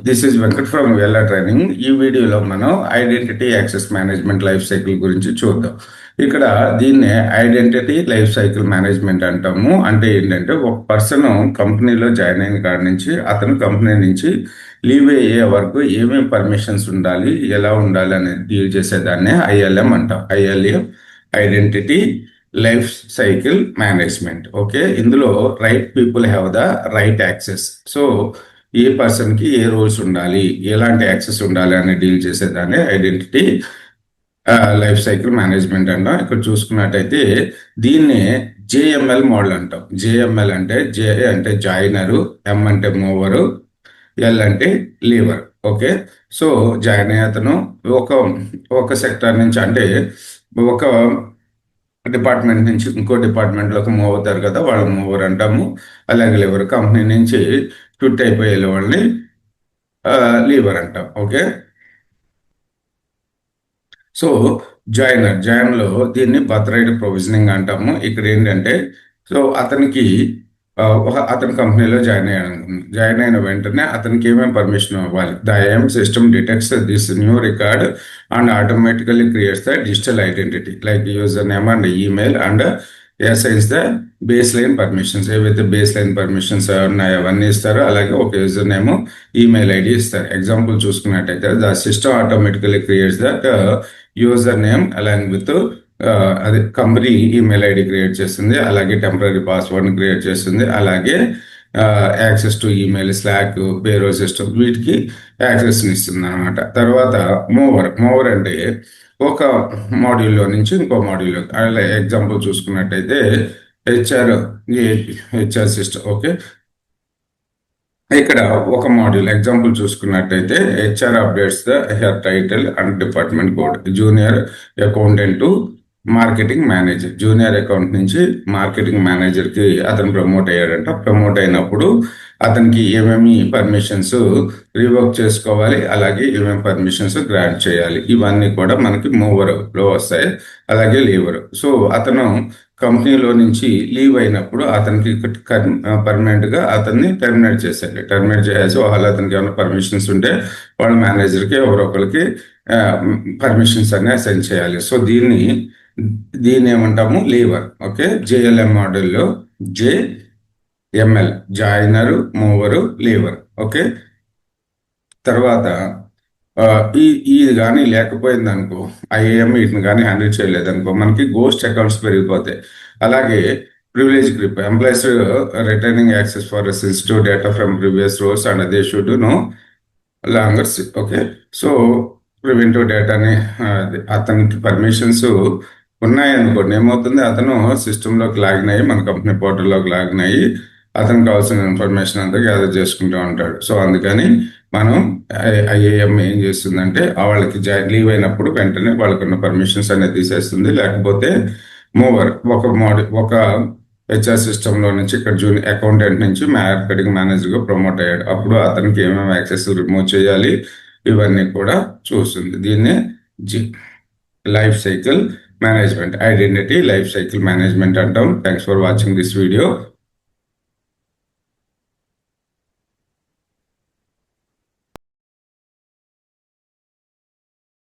This is Venkat from వెల్లా training. ఈ వీడియోలో మనం identity access management life cycle గురించి చూద్దాం. ఇక్కడ దీన్నే ఐడెంటిటీ లైఫ్ సైకిల్ మేనేజ్మెంట్ అంటాము. అంటే ఏంటంటే ఒక పర్సన్ కంపెనీలో జాయిన్ అయిన కాడి నుంచి అతను కంపెనీ నుంచి లీవ్ అయ్యే వరకు ఏమేమి పర్మిషన్స్ ఉండాలి, ఎలా ఉండాలి అనేది డీల్ చేసేదాన్నే ఐఎల్ఎం అంటాం. ILM identity life cycle management. Okay, ఇందులో right people have the right access. So ఏ పర్సన్కి ఏ రోల్స్ ఉండాలి, ఎలాంటి యాక్సెస్ ఉండాలి అని డీల్ చేసేదాన్ని ఐడెంటిటీ లైఫ్ సైకిల్ మేనేజ్మెంట్ అంటాం. ఇక్కడ చూసుకున్నట్టయితే దీన్ని జేఎంఎల్ మోడల్ అంటాం. జేఎంఎల్ అంటే జే అంటే జాయినరు, ఎం అంటే మూవరు, ఎల్ అంటే లీవర్. ఓకే, సో జాయిన్ అయ్యే అతను ఒక ఒక సెక్టర్ నుంచి అంటే ఒక డిపార్ట్మెంట్ నుంచి ఇంకో డిపార్ట్మెంట్లోకి మూవ్ అవుతారు కదా, వాళ్ళు మూవర్ అంటాము. అలాగే లీవర్ కంపెనీ నుంచి క్విట్ అయిపోయే వాళ్ళని లీవర్ అంటాం. ఓకే, సో జాయిన్లో దీన్ని బర్త్రైట్ ప్రొవిజనింగ్ అంటాము. ఇక్కడ ఏంటంటే సో అతనికి అతని కంపెనీలో జాయిన్ అయిన వెంటనే అతనికి ఏమేమి పర్మిషన్ ఇవ్వాలి. The IM system detects this new record and automatically creates the digital identity like user name and email and assigns the base line permissions. ఏవైతే బేస్ లైన్ పర్మిషన్స్ ఉన్నాయో అవన్నీ ఇస్తారు. అలాగే ఒక యూజర్ నేమ్, ఈమెయిల్ ఐడి ఇస్తారు. Example చూసుకున్నట్టయితే the system automatically creates that user name along with అది company email ID create చేస్తుంది, అలాగే టెంపరీ పాస్వర్డ్ని క్రియేట్ చేస్తుంది, అలాగే access to email, Slack, payroll system వీటికి యాక్సెస్ని ఇస్తుంది అనమాట. తర్వాత మూవర్ అంటే ఒక మాడ్యూల్లో నుంచి ఇంకో మాడ్యూల్లో. అలా ఎగ్జాంపుల్ చూసుకున్నట్టయితే హెచ్ఆర్ సిస్టమ్. ఓకే, ఇక్కడ ఒక మాడ్యూల్ ఎగ్జాంపుల్ చూసుకున్నట్టయితే HR updates the her title and department code. Junior accountant to marketing manager. Junior account నుంచి మార్కెటింగ్ మేనేజర్కి అతను ప్రమోట్ అయ్యాడంట. ప్రమోట్ అయినప్పుడు అతనికి ఏమేమి పర్మిషన్స్ రివోక్ చేసుకోవాలి, అలాగే ఏమేమి పర్మిషన్స్ గ్రాంట్ చేయాలి, ఇవన్నీ కూడా మనకి మూవర్లో వస్తాయి. అలాగే లీవర్. సో అతను కంపెనీలో నుంచి లీవ్ అయినప్పుడు అతనికి పర్మనెంట్గా అతన్ని టెర్మినేట్ చేసేయాలి. టెర్మినేట్ చేసి వాళ్ళు అతనికి ఏమైనా పర్మిషన్స్ ఉంటే వాళ్ళ మేనేజర్కి ఎవరో ఒకరికి పర్మిషన్స్ అన్ని అసైన్ చేయాలి. సో దీన్ని ఏమంటాము లీవర్. ఓకే, జేఎల్ఎం మోడల్లో జేఎంఎల్ జాయినరు, మూవరు, లీవర్. ఓకే, తర్వాత ఇది కానీ లేకపోయింది అనుకో, ఐఏఎం వీటిని కానీ హ్యాండిల్ చేయలేదనుకో మనకి గోస్ట్ అకౌంట్స్ పెరిగిపోతాయి. అలాగే privilege group employees returning access for sensitive data from previous roles and they should no longer. Okay, so preventive డేటాని అతనికి పర్మిషన్స్ ఉన్నాయనుకోండి, ఏమవుతుంది, అతను సిస్టంలోకి లాగిన్ అయ్యి మన కంపెనీ పోర్టల్లోకి లాగిన్ అయ్యి అతనికి కావాల్సిన ఇన్ఫర్మేషన్ అంతా గ్యాదర్ చేసుకుంటూ ఉంటాడు. సో అందుకని మనం ఐఏఎం ఏం చేస్తుందంటే వాళ్ళకి లీవ్ అయినప్పుడు వెంటనే వాళ్ళకున్న పర్మిషన్స్ అనేది తీసేస్తుంది. లేకపోతే మూవర్ ఒక హెచ్ఆర్ సిస్టంలో నుంచి ఇక్కడ జూనియర్ అకౌంటెంట్ నుంచి మార్కెటింగ్ మేనేజర్గా ప్రమోట్ అయ్యాడు. అప్పుడు అతనికి ఏమేమి యాక్సెస్ రిమూవ్ చేయాలి ఇవన్నీ కూడా చూస్తుంది. దీన్నే life cycle management, identity life cycle management అంటాం. Thanks for watching this video.